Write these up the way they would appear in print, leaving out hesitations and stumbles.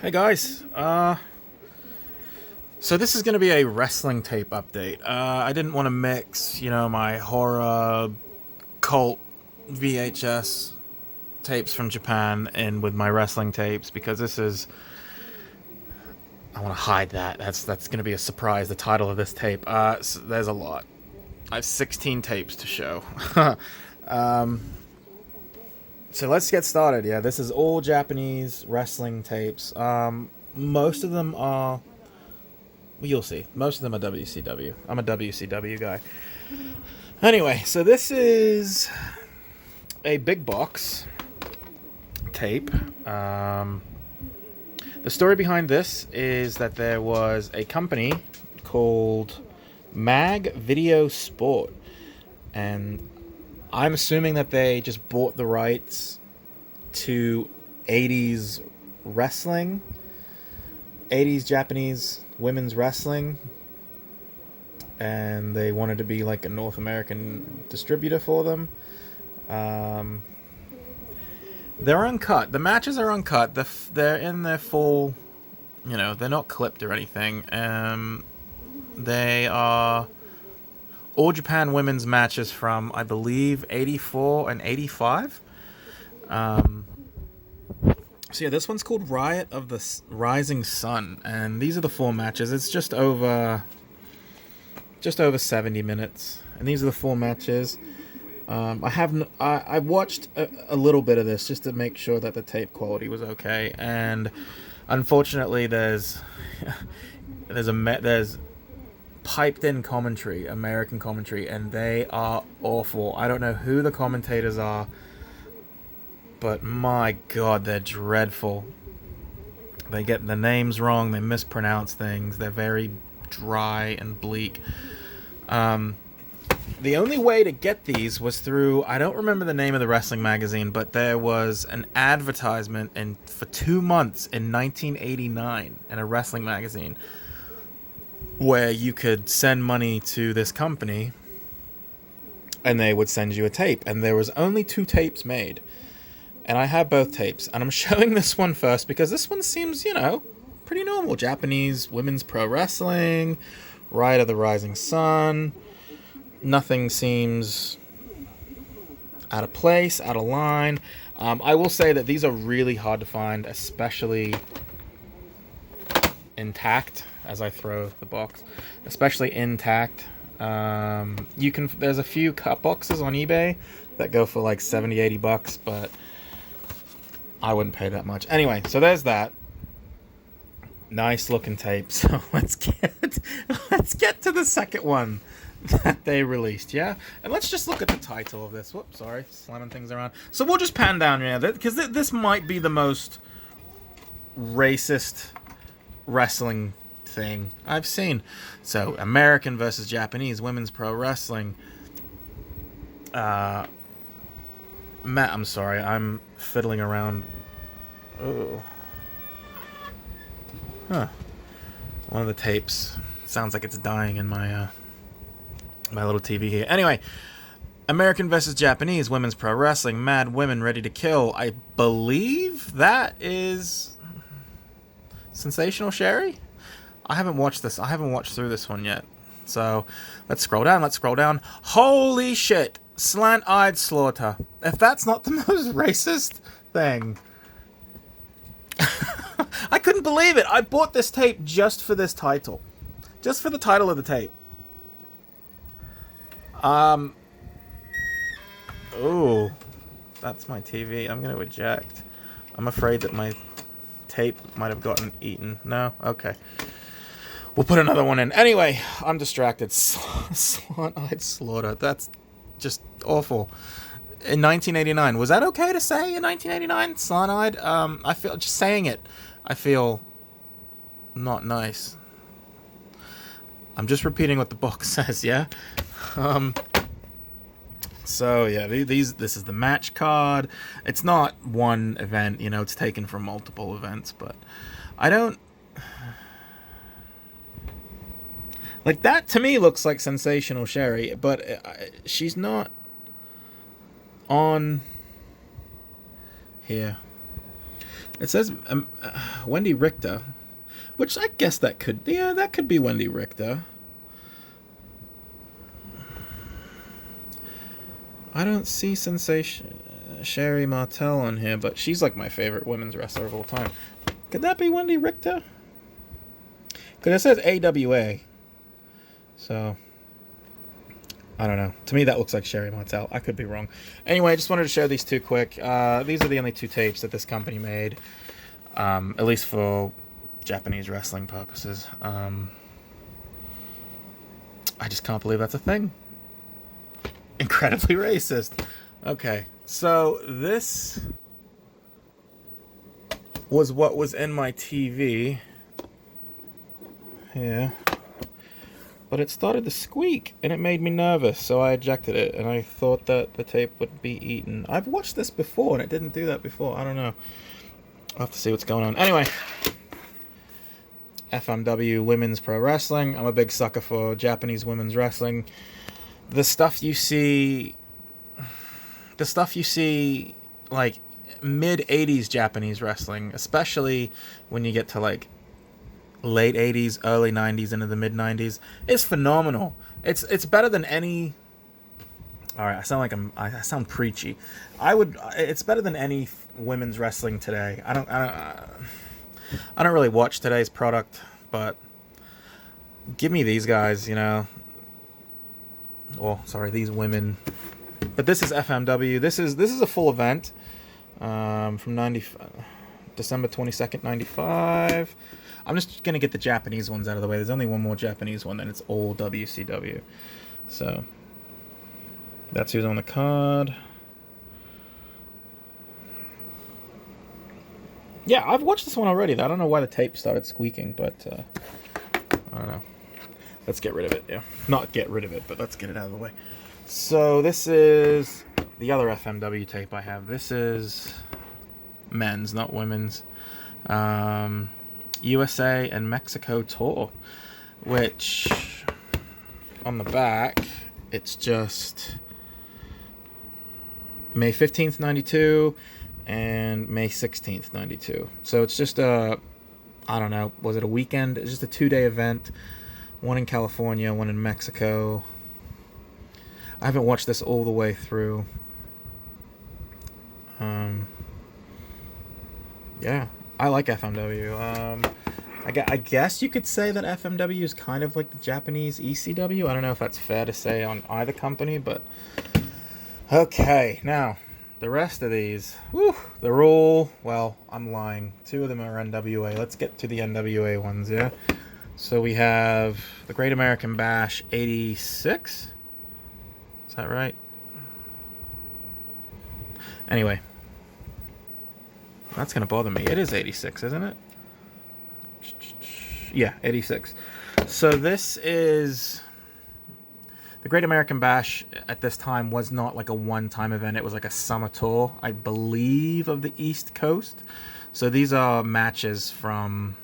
Hey guys, so this is going to be a wrestling tape update. I didn't want to mix, my horror cult VHS tapes from Japan in with my wrestling tapes because I want to hide that. That's going to be a surprise. The title of this tape. So there's a lot. I have 16 tapes to show. So let's get started. Yeah, this is all Japanese wrestling tapes. Most of them are. Well, you'll see. Most of them are WCW. I'm a WCW guy. Anyway, so this is a big box tape. The story behind this is that there was a company called Mag Video Sport, and I'm assuming that they just bought the rights to 80s wrestling, 80s Japanese women's wrestling, and they wanted to be like a North American distributor for them. They're uncut. The matches are uncut. They're in their full, they're not clipped or anything. They are All Japan women's matches from, I believe, 84 and 85. So yeah, this one's called Riot of the Rising Sun, and these are the 4 matches. It's just over 70 minutes, and these are the 4 matches. I watched a little bit of this just to make sure that the tape quality was okay, and unfortunately, there's piped in commentary, American commentary, and they are awful. I don't know who the commentators are, but my god, they're dreadful. They get the names wrong, they mispronounce things, they're very dry and bleak. The only way to get these was through, I don't remember the name of the wrestling magazine, but there was an advertisement for 2 months in 1989 in a wrestling magazine where you could send money to this company and they would send you a tape, and there was only 2 tapes made, and I have both tapes, and I'm showing this one first because this one seems, pretty normal. Japanese women's pro wrestling, Riot of the Rising Sun. Nothing seems out of place, out of line. I will say that these are really hard to find, especially intact, as I throw the box, especially intact. There's a few cut boxes on eBay that go for like $70-$80, but I wouldn't pay that much. Anyway, so there's that. Nice looking tape. So let's get to the second one that they released, yeah? And let's just look at the title of this. Whoops, sorry, slamming things around. So we'll just pan down here, because this might be the most racist wrestling thing I've seen. So, American versus Japanese women's pro wrestling. Matt, I'm sorry, I'm fiddling around. Oh. Huh. One of the tapes sounds like it's dying in my little TV here. Anyway, American versus Japanese women's pro wrestling, Mad Women Ready to Kill. I believe that is Sensational Sherry? I haven't watched this. I haven't watched through this one yet. So, let's scroll down. Holy shit. Slant-eyed slaughter. If that's not the most racist thing. I couldn't believe it. I bought this tape just for this title. Just for the title of the tape. Oh, that's my TV. I'm going to eject. I'm afraid that my tape might have gotten eaten. No? Okay. We'll put another one in. Anyway, I'm distracted. Slant-eyed slaughter. That's just awful. In 1989. Was that okay to say in 1989? Slant-eyed? I feel, just saying it, I feel not nice. I'm just repeating what the book says, yeah? So, yeah, this is the match card. It's not one event, it's taken from multiple events, but I don't... Like, that to me looks like Sensational Sherry, but she's not on here. It says Wendy Richter, which I guess that could, yeah, that could be Wendy Richter. I don't see Sensation Sherry Martel on here, but she's like my favorite women's wrestler of all time. Could that be Wendy Richter? Because it says AWA. So, I don't know. To me, that looks like Sherry Martel. I could be wrong. Anyway, I just wanted to share these two quick. These are the only two tapes that this company made, at least for Japanese wrestling purposes. I just can't believe that's a thing. Incredibly racist. Okay, so this was what was in my TV. Yeah. But it started to squeak, and it made me nervous, so I ejected it, and I thought that the tape would be eaten. I've watched this before, and it didn't do that before. I don't know. I'll have to see what's going on. Anyway. FMW Women's Pro Wrestling. I'm a big sucker for Japanese women's wrestling. The stuff you see, like, mid-'80s Japanese wrestling, especially when you get to, like, late 80s, early 90s, into the mid-90s, is phenomenal. It's better than any... Alright, I sound preachy. It's better than any women's wrestling today. I don't really watch today's product, but give me these guys, you know. Well, sorry, these women. But this is FMW. This is a full event from December 22nd, 95. I'm just going to get the Japanese ones out of the way. There's only one more Japanese one, and it's all WCW. So, that's who's on the card. Yeah, I've watched this one already. I don't know why the tape started squeaking, but I don't know. Let's get rid of it, yeah. Not get rid of it, but let's get it out of the way. So this is the other FMW tape I have. This is men's, not women's. USA and Mexico tour, which on the back, it's just May 15th, 92 and May 16th, 92. So it's just I don't know, was it a weekend? It's just a 2-day event. One in California, one in Mexico. I haven't watched this all the way through. Yeah, I like FMW. I guess you could say that FMW is kind of like the Japanese ECW. I don't know if that's fair to say on either company, but okay. Now, the rest of these, they're all, well, I'm lying. 2 of them are NWA. Let's get to the NWA ones, yeah? So we have the Great American Bash 86. Is that right? Anyway. That's going to bother me. It is 86, isn't it? Yeah, 86. So this is... The Great American Bash at this time was not like a one-time event. It was like a summer tour, I believe, of the East Coast. So these are matches from...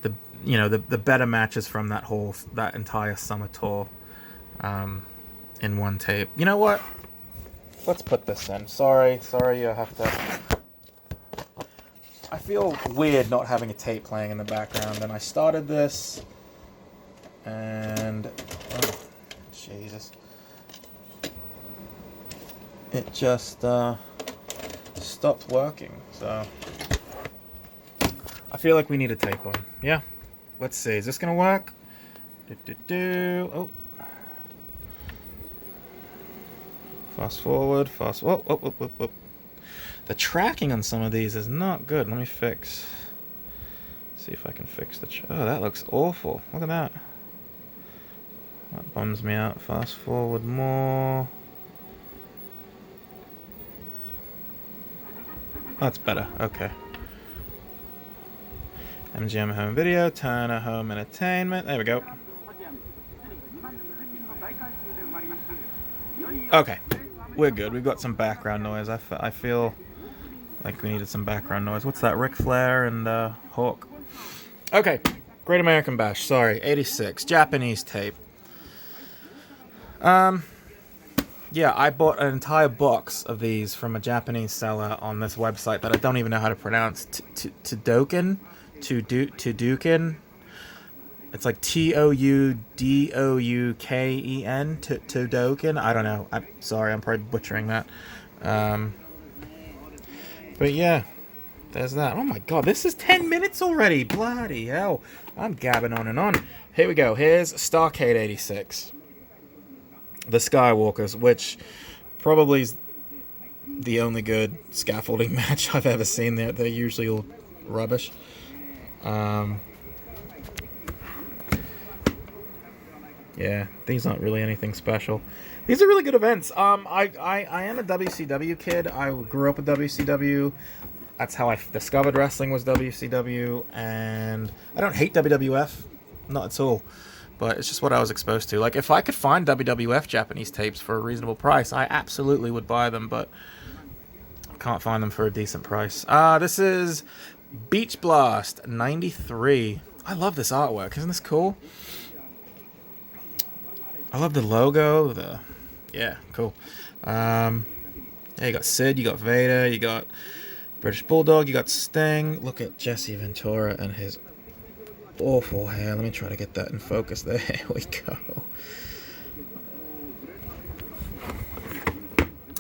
the better matches from that entire summer tour in one tape. You know what? Let's put this in. Sorry, you have to... I feel weird not having a tape playing in the background, and I started this, and... Oh, Jesus. It just stopped working, so... I feel like we need a tape one. Yeah. Let's see. Is this going to work? Oh. Fast forward. Whoa. The tracking on some of these is not good. Let me see if I can fix the... Oh, that looks awful. Look at that. That bums me out. Fast forward more. That's better. Okay. MGM Home Video, Turner Home Entertainment. There we go. Okay, we're good. We've got some background noise. I feel like we needed some background noise. What's that? Ric Flair and Hawk. Okay, Great American Bash. Sorry, 86. Japanese tape. Yeah, I bought an entire box of these from a Japanese seller on this website that I don't even know how to pronounce. Todoken? Todoken? It's like Toudouken? Todoken? I don't know. I'm sorry, I'm probably butchering that. Um, but yeah, there's that. Oh my god, this is 10 minutes already. Bloody hell. I'm gabbing on and on. Here we go. Here's Starcade 86. The Skywalkers, which probably is the only good scaffolding match I've ever seen. They're usually all rubbish. Yeah, these aren't really anything special. These are really good events. I am a WCW kid. I grew up with WCW. That's how I discovered wrestling, was WCW, and I don't hate WWF, not at all. But it's just what I was exposed to. Like, if I could find WWF Japanese tapes for a reasonable price, I absolutely would buy them, but I can't find them for a decent price. This is Beach Blast 93. I love this artwork. Isn't this cool? I love the logo. Yeah, cool. Yeah, you got Sid, you got Vader, you got British Bulldog, you got Sting. Look at Jesse Ventura and his awful hair. Let me try to get that in focus. There we go.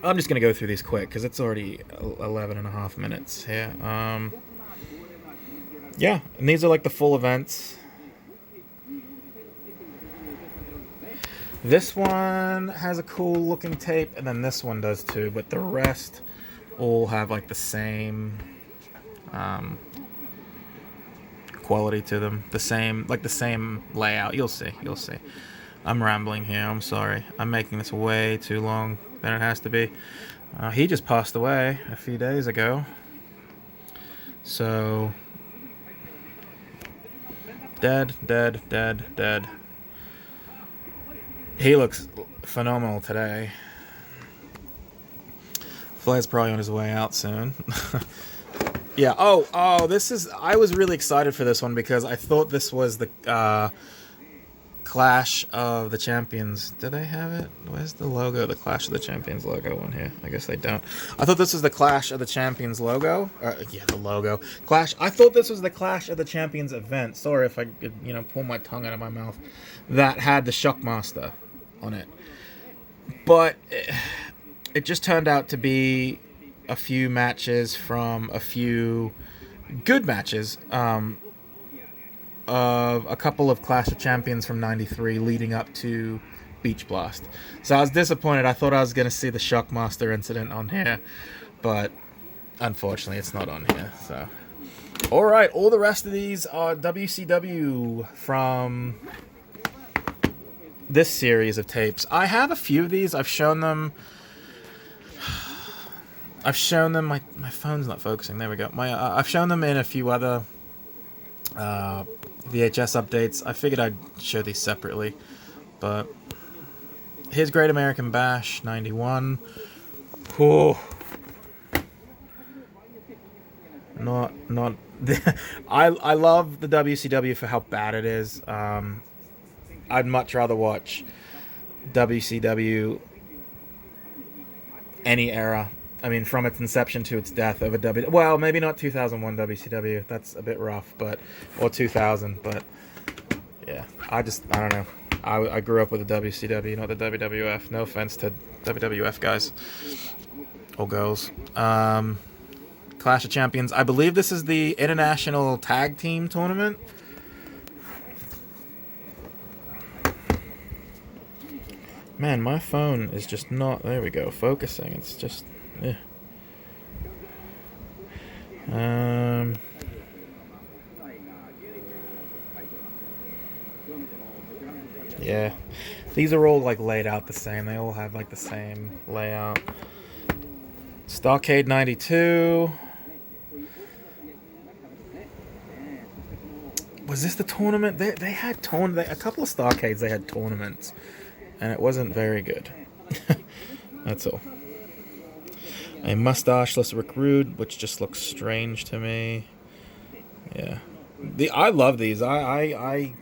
I'm just going to go through these quick because it's already 11 and a half minutes here. Yeah, and these are like the full events. This one has a cool looking tape, and then this one does too, but the rest all have like the same quality to them, the same layout. You'll see. I'm rambling here. I'm sorry. I'm making this way too long than it has to be. He just passed away a few days ago, so dead. He looks phenomenal today. Flair's probably on his way out soon. Yeah. Oh, this is... I was really excited for this one because I thought this was the Clash of the Champions. Do they have it? Where's the logo? The Clash of the Champions logo on here. I guess they don't. I thought this was the Clash of the Champions logo. Yeah, the logo. Clash. I thought this was the Clash of the Champions event. Sorry if I could, pull my tongue out of my mouth. That had the Shockmaster on it. But it just turned out to be a few matches from a few good matches of a couple of Clash of Champions from 93 leading up to Beach Blast. So I was disappointed. I thought I was going to see the Shockmaster incident on here, but unfortunately it's not on here. So, all right, all the rest of these are WCW from this series of tapes. I have a few of these. I've shown them. My phone's not focusing. There we go. I've shown them in a few other VHS updates. I figured I'd show these separately, but here's Great American Bash 91. Oh, not. I love the WCW for how bad it is. I'd much rather watch WCW any era. I mean, from its inception to its death over well, maybe not 2001 WCW. That's a bit rough, or 2000. But yeah, I don't know. I grew up with the WCW, not the WWF. No offense to WWF guys or girls. Clash of Champions. I believe this is the International Tag Team Tournament. Man, my phone is just not... There we go, focusing. It's just... Yeah. Yeah. These are all, like, laid out the same. They all have, like, the same layout. Starcade 92. Was this the tournament? They had a couple of Starcades, they had tournaments. And it wasn't very good. That's all. A mustacheless Rick Rude, which just looks strange to me. Yeah. I love these. I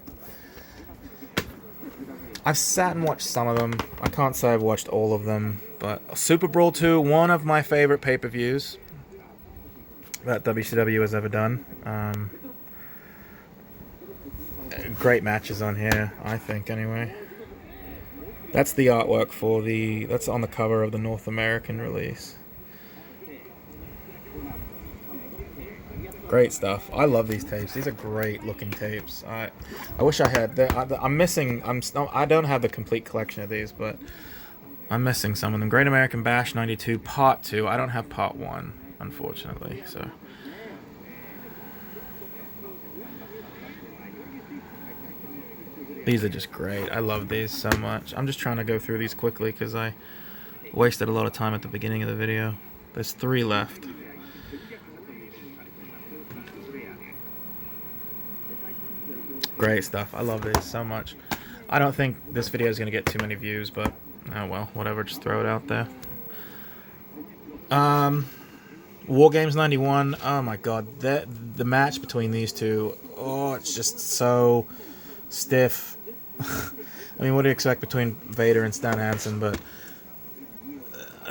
I've sat and watched some of them. I can't say I've watched all of them, but Super Brawl 2, one of my favorite pay-per-views that WCW has ever done. Great matches on here, I think, anyway. That's the artwork for that's on the cover of the North American release. Great stuff. I love these tapes. These are great looking tapes. I wish I had. I'm missing. I don't have the complete collection of these, but I'm missing some of them. Great American Bash '92 Part 2. I don't have Part 1, unfortunately. So. These are just great. I love these so much. I'm just trying to go through these quickly because I wasted a lot of time at the beginning of the video. There's 3 left. Great stuff. I love this so much. I don't think this video is going to get too many views, but oh well, whatever. Just throw it out there. War Games 91. Oh my god, the match between these two. Oh, it's just so stiff. I mean, what do you expect between Vader and Stan Hansen? But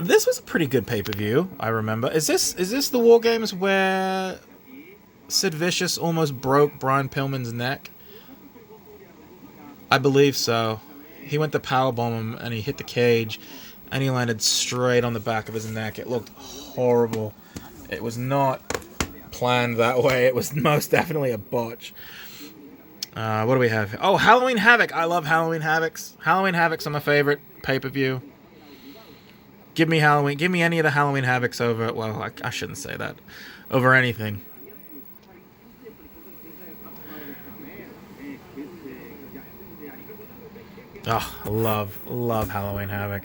this was a pretty good pay-per-view. I remember. Is this the War Games where Sid Vicious almost broke Brian Pillman's neck? I believe so. He went to powerbomb him and he hit the cage and he landed straight on the back of his neck. It looked horrible. It was not planned that way. It was most definitely a botch. What do we have? Oh, Halloween Havoc. I love Halloween Havocs. Halloween Havocs are my favorite pay-per-view. Give me Halloween. Give me any of the Halloween Havocs over... Well, I shouldn't say that. Over anything. Oh, love Halloween Havoc.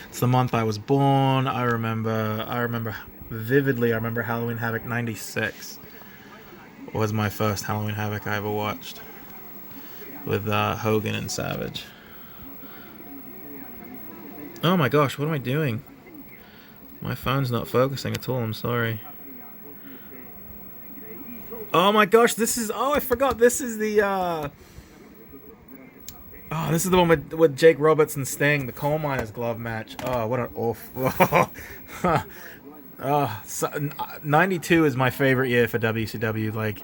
It's the month I was born. I remember vividly. I remember Halloween Havoc 96 was my first Halloween Havoc I ever watched with Hogan and Savage. Oh my gosh, what am I doing? My phone's not focusing at all. I'm sorry. Oh my gosh, this is... Oh, I forgot. This is the... Oh, this is the one with Jake Roberts and Sting. The coal miner's glove match. Oh, what an awful... 92 is my favorite year for WCW. Like,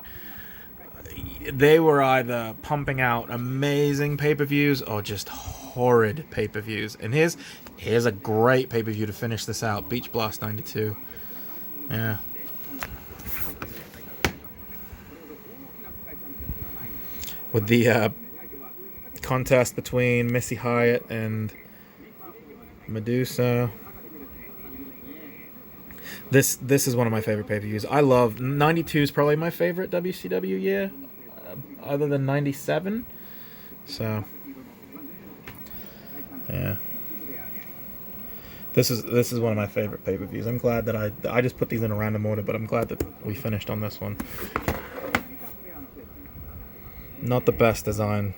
they were either pumping out amazing pay-per-views or just horrid pay-per-views. And here's a great pay-per-view to finish this out. Beach Blast 92. Yeah. With the contest between Missy Hyatt and Medusa. This is one of my favorite pay-per-views. I love... 92 is probably my favorite WCW year, other than 97. So, yeah. This is one of my favorite pay-per-views. I'm glad that I just put these in a random order, but I'm glad that we finished on this one. Not the best design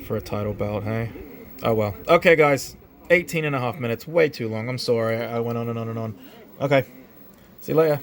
for a title belt, hey? Oh well. Okay, guys. 18 and a half minutes. Way too long. I'm sorry. I went on and on and on. Okay. See you later.